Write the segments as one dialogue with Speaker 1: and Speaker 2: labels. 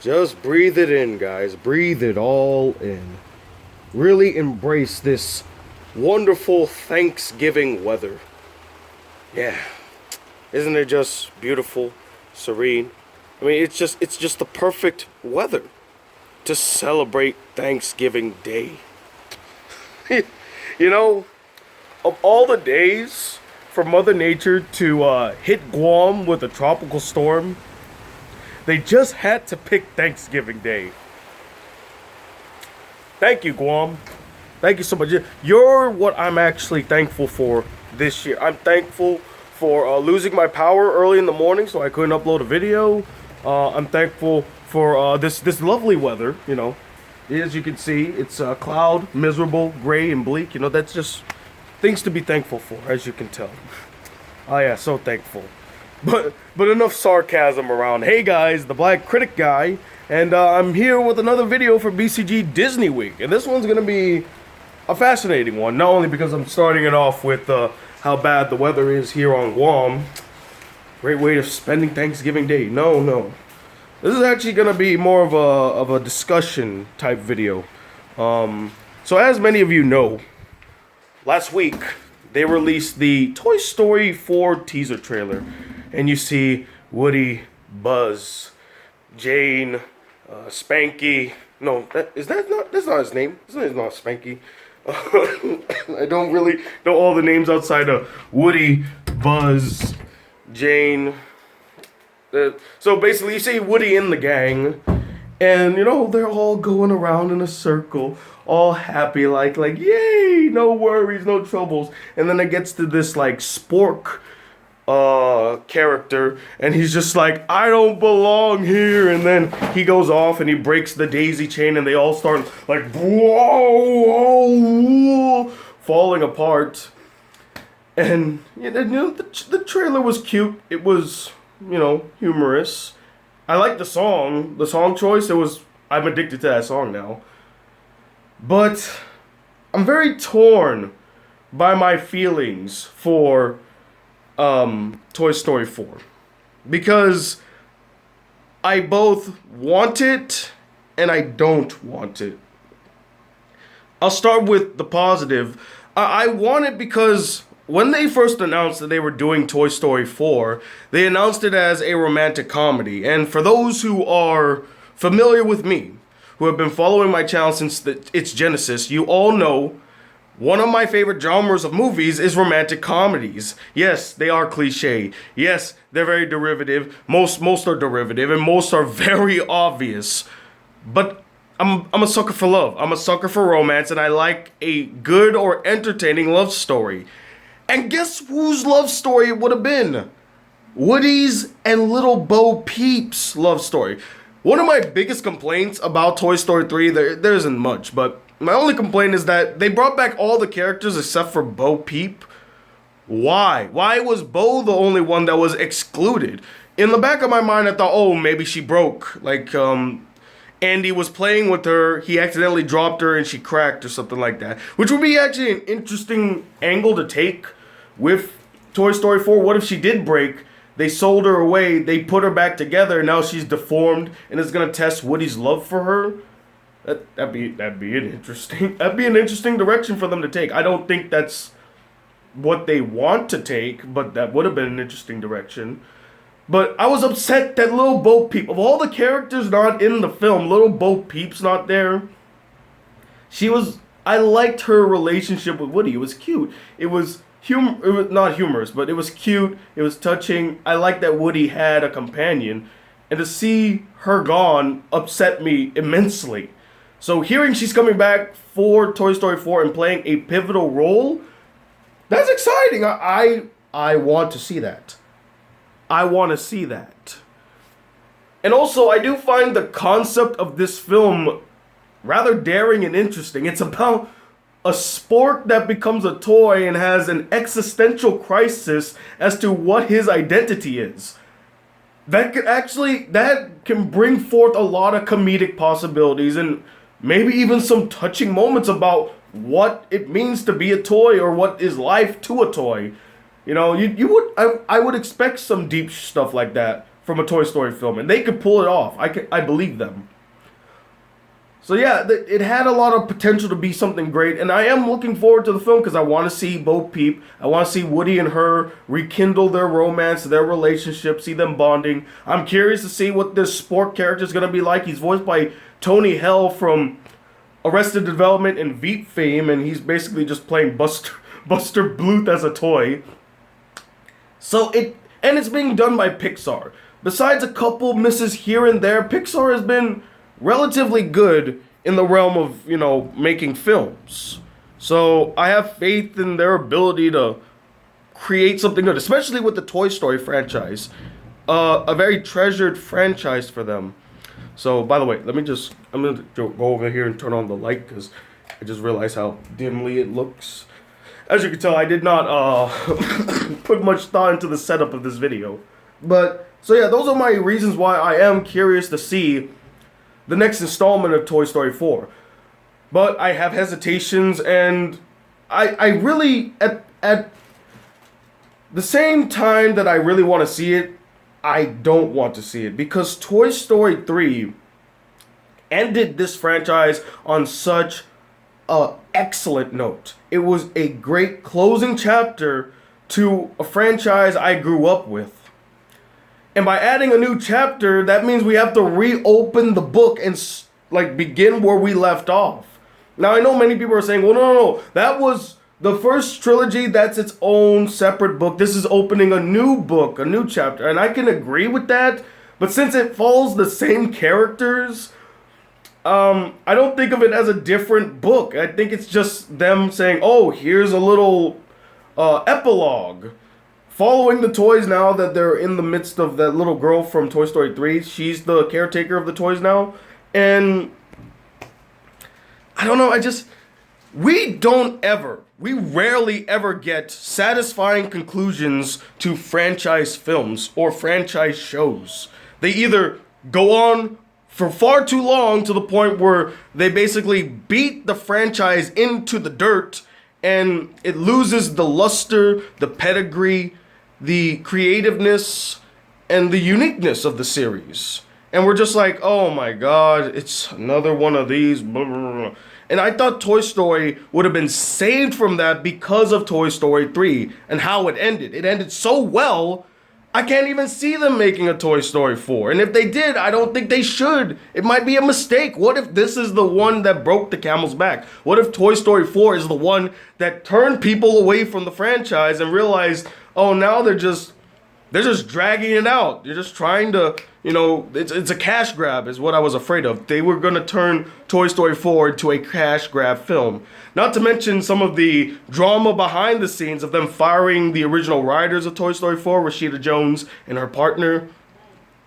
Speaker 1: Just breathe it in, guys. Breathe it all in. Really embrace this wonderful Thanksgiving weather. Yeah. Isn't it just beautiful, serene? I mean, it's just the perfect weather to celebrate Thanksgiving Day. You know, of all the days for Mother Nature to hit Guam with a tropical storm, they just had to pick Thanksgiving Day. Thank you, Guam. Thank you so much. You're what I'm actually thankful for this year. I'm thankful for losing my power early in the morning so I couldn't upload a video. I'm thankful for this lovely weather, you know. As you can see, it's cloud, miserable, gray, and bleak. You know, that's just things to be thankful for, as you can tell. Oh yeah, so thankful. But enough sarcasm around. Hey guys, the Black Critic Guy, and I'm here with another video for BCG Disney Week. And this one's gonna be a fascinating one, not only because I'm starting it off with how bad the weather is here on Guam. Great way of spending Thanksgiving Day. No. This is actually gonna be more of a discussion type video. So as many of you know, last week they released the Toy Story 4 teaser trailer. And you see Woody, Buzz, Jane, Spanky. No, that's not his name. His name's not Spanky. I don't really know all the names outside of Woody, Buzz, Jane. So basically, you see Woody in the gang, and you know they're all going around in a circle, all happy, like yay, no worries, no troubles. And then it gets to this like spork character, and he's just like, I don't belong here, and then he goes off and he breaks the daisy chain, and they all start like whoa, falling apart. And you know, the trailer was cute. It was, you know, humorous. I like the song choice. I'm addicted to that song now. But I'm very torn by my feelings for Toy Story 4, because I both want it and I don't want it. I'll start with the positive. I want it because when they first announced that they were doing Toy Story 4, they announced it as a romantic comedy. And for those who are familiar with me, who have been following my channel since its genesis, you all know one of my favorite genres of movies is romantic comedies. Yes, they are cliche. Yes, they're very derivative. Most are derivative, and most are very obvious. But I'm a sucker for love. I'm a sucker for romance, and I like a good or entertaining love story. And guess whose love story it would have been? Woody's and Little Bo Peep's love story. One of my biggest complaints about Toy Story 3, there isn't much, but my only complaint is that they brought back all the characters except for Bo Peep. Why? Why was Bo the only one that was excluded? In the back of my mind, I thought, oh, maybe she broke. Like, Andy was playing with her, he accidentally dropped her, and she cracked or something like that. Which would be actually an interesting angle to take with Toy Story 4. What if she did break? They sold her away, they put her back together, and now she's deformed, and it's gonna test Woody's love for her? That'd be an interesting direction for them to take. I don't think that's what they want to take, but that would have been an interesting direction. But I was upset that Little Bo Peep, of all the characters not in the film, Little Bo Peep's not there. I liked her relationship with Woody. It was cute. It was not humorous, but it was cute. It was touching. I liked that Woody had a companion, and to see her gone upset me immensely. So hearing she's coming back for Toy Story 4 and playing a pivotal role, that's exciting. I want to see that. I want to see that. And also, I do find the concept of this film rather daring and interesting. It's about a spork that becomes a toy and has an existential crisis as to what his identity is. That can bring forth a lot of comedic possibilities and maybe even some touching moments about what it means to be a toy or what is life to a toy. You know, I would expect some deep stuff like that from a Toy Story film, and they could pull it off. I believe them. So yeah, it had a lot of potential to be something great, and I am looking forward to the film because I want to see Bo Peep. I want to see Woody and her rekindle their romance, their relationship, see them bonding. I'm curious to see what this Spork character is going to be like. He's voiced by Tony Hell from Arrested Development and Veep fame, and he's basically just playing Buster Bluth as a toy. So it's being done by Pixar. Besides a couple misses here and there, Pixar has been relatively good in the realm of, making films. So I have faith in their ability to create something good, especially with the Toy Story franchise. A very treasured franchise for them. So, by the way, I'm going to go over here and turn on the light because I just realized how dimly it looks. As you can tell, I did not put much thought into the setup of this video. But, so yeah, those are my reasons why I am curious to see the next installment of Toy Story 4. But I have hesitations, and I really, at the same time that I really want to see it, I don't want to see it. Because Toy Story 3 ended this franchise on such an excellent note. It was a great closing chapter to a franchise I grew up with. And by adding a new chapter, that means we have to reopen the book and begin where we left off. Now, I know many people are saying, well, no. That was the first trilogy. That's its own separate book. This is opening a new book, a new chapter. And I can agree with that. But since it follows the same characters, I don't think of it as a different book. I think it's just them saying, oh, here's a little epilogue. Following the toys now that they're in the midst of that little girl from Toy Story 3. She's the caretaker of the toys now. And I don't know, we rarely ever get satisfying conclusions to franchise films or franchise shows. They either go on for far too long to the point where they basically beat the franchise into the dirt and it loses the luster, the pedigree, the creativeness, and the uniqueness of the series. And we're just like, oh my god, it's another one of these. Blah, blah, blah. And I thought Toy Story would have been saved from that because of Toy Story 3 and how it ended. It ended so well, I can't even see them making a Toy Story 4. And if they did, I don't think they should. It might be a mistake. What if this is the one that broke the camel's back? What if Toy Story 4 is the one that turned people away from the franchise and realized, oh, now they're just dragging it out. They're just trying to, it's a cash grab is what I was afraid of. They were going to turn Toy Story 4 into a cash grab film. Not to mention some of the drama behind the scenes of them firing the original writers of Toy Story 4, Rashida Jones and her partner.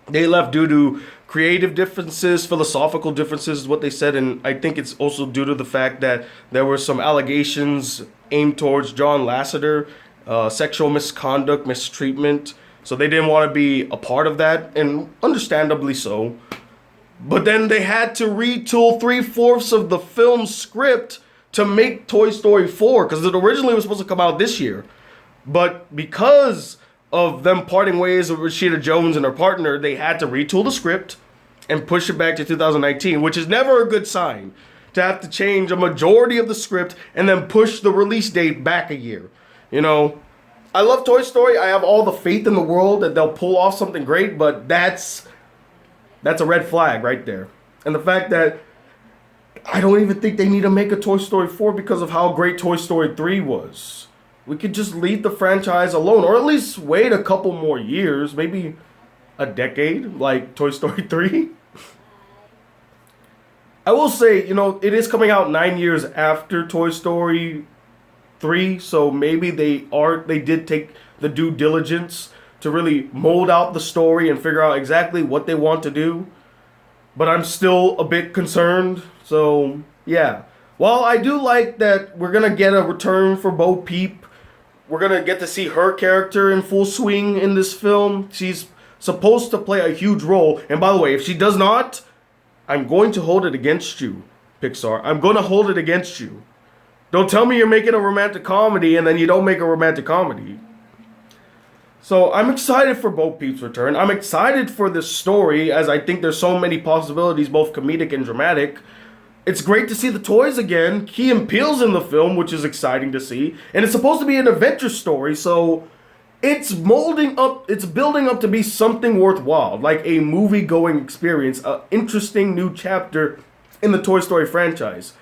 Speaker 1: They left due to creative differences, philosophical differences is what they said. And I think it's also due to the fact that there were some allegations aimed towards John Lasseter, sexual misconduct, mistreatment. So they didn't want to be a part of that, and understandably so. But then they had to retool 3/4 of the film script to make Toy Story 4, because it originally was supposed to come out this year. But because of them parting ways with Rashida Jones and her partner, they had to retool the script and push it back to 2019, which is never a good sign, to have to change a majority of the script and then push the release date back a year. I love Toy Story. I have all the faith in the world that they'll pull off something great, but that's a red flag right there. And the fact that I don't even think they need to make a Toy Story 4 because of how great Toy Story 3 was. We could just leave the franchise alone, or at least wait a couple more years, maybe a decade, like Toy Story 3. I will say, it is coming out 9 years after Toy Story 3, so maybe they did take the due diligence to really mold out the story and figure out exactly what they want to do. But I'm still a bit concerned. So yeah, while I do like that we're gonna get a return for Bo Peep, we're gonna get to see her character in full swing in this film. She's supposed to play a huge role, and by the way, if she does not, I'm going to hold it against you, Pixar. I'm gonna hold it against you. Don't tell me you're making a romantic comedy and then you don't make a romantic comedy. So I'm excited for Bo Peep's return. I'm excited for this story, as I think there's so many possibilities, both comedic and dramatic. It's great to see the toys again. Key and Peele's in the film, which is exciting to see. And it's supposed to be an adventure story, so it's building up to be something worthwhile, like a movie-going experience, an interesting new chapter in the Toy Story franchise.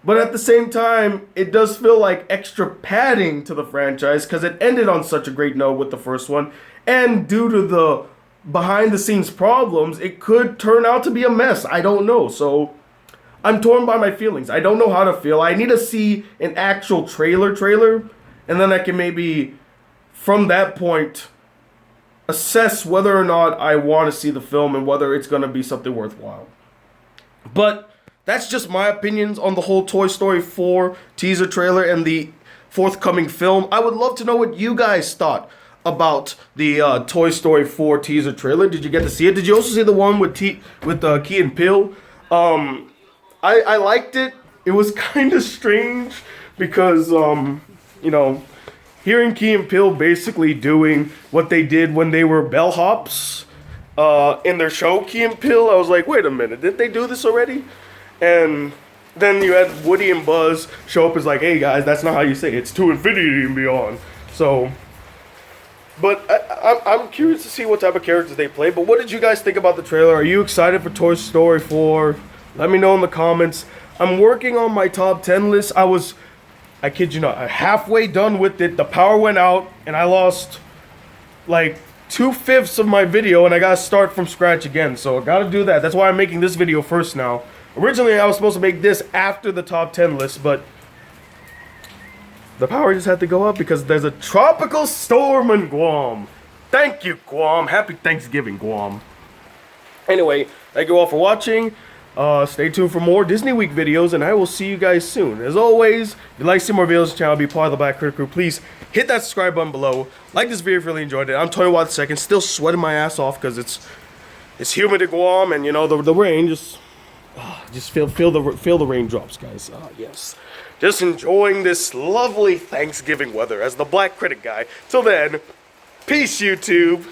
Speaker 1: But at the same time, it does feel like extra padding to the franchise because it ended on such a great note with the first one. And due to the behind-the-scenes problems, it could turn out to be a mess. I don't know. So I'm torn by my feelings. I don't know how to feel. I need to see an actual trailer, and then I can maybe, from that point, assess whether or not I want to see the film and whether it's going to be something worthwhile. But that's just my opinions on the whole Toy Story 4 teaser trailer and the forthcoming film. I would love to know what you guys thought about the Toy Story 4 teaser trailer. Did you get to see it? Did you also see the one with Key and Peele? I liked it. It was kind of strange because, hearing Key and Peele basically doing what they did when they were bellhops in their show, Key and Peele, I was like, wait a minute, did they do this already? And then you had Woody and Buzz show up as like, hey guys, that's not how you say it. It's to infinity and beyond. So, but I'm curious to see what type of characters they play. But what did you guys think about the trailer? Are you excited for Toy Story 4? Let me know in the comments. I'm working on my top 10 list. I kid you not, halfway done with it. The power went out and I lost like 2/5 of my video and I gotta start from scratch again. So I gotta do that. That's why I'm making this video first now. Originally, I was supposed to make this after the top 10 list, but the power just had to go up because there's a tropical storm in Guam. Thank you, Guam. Happy Thanksgiving, Guam. Anyway, thank you all for watching. Stay tuned for more Disney Week videos, and I will see you guys soon. As always, if you'd like to see more videos on the channel, be part of the Black Critic Crew, please hit that subscribe button below. Like this video if you really enjoyed it. I'm Tony Watt II, still sweating my ass off because it's humid in Guam, and the rain just feel the raindrops, guys. Yes. Just enjoying this lovely Thanksgiving weather as the Black Critic Guy. Till then, peace, YouTube.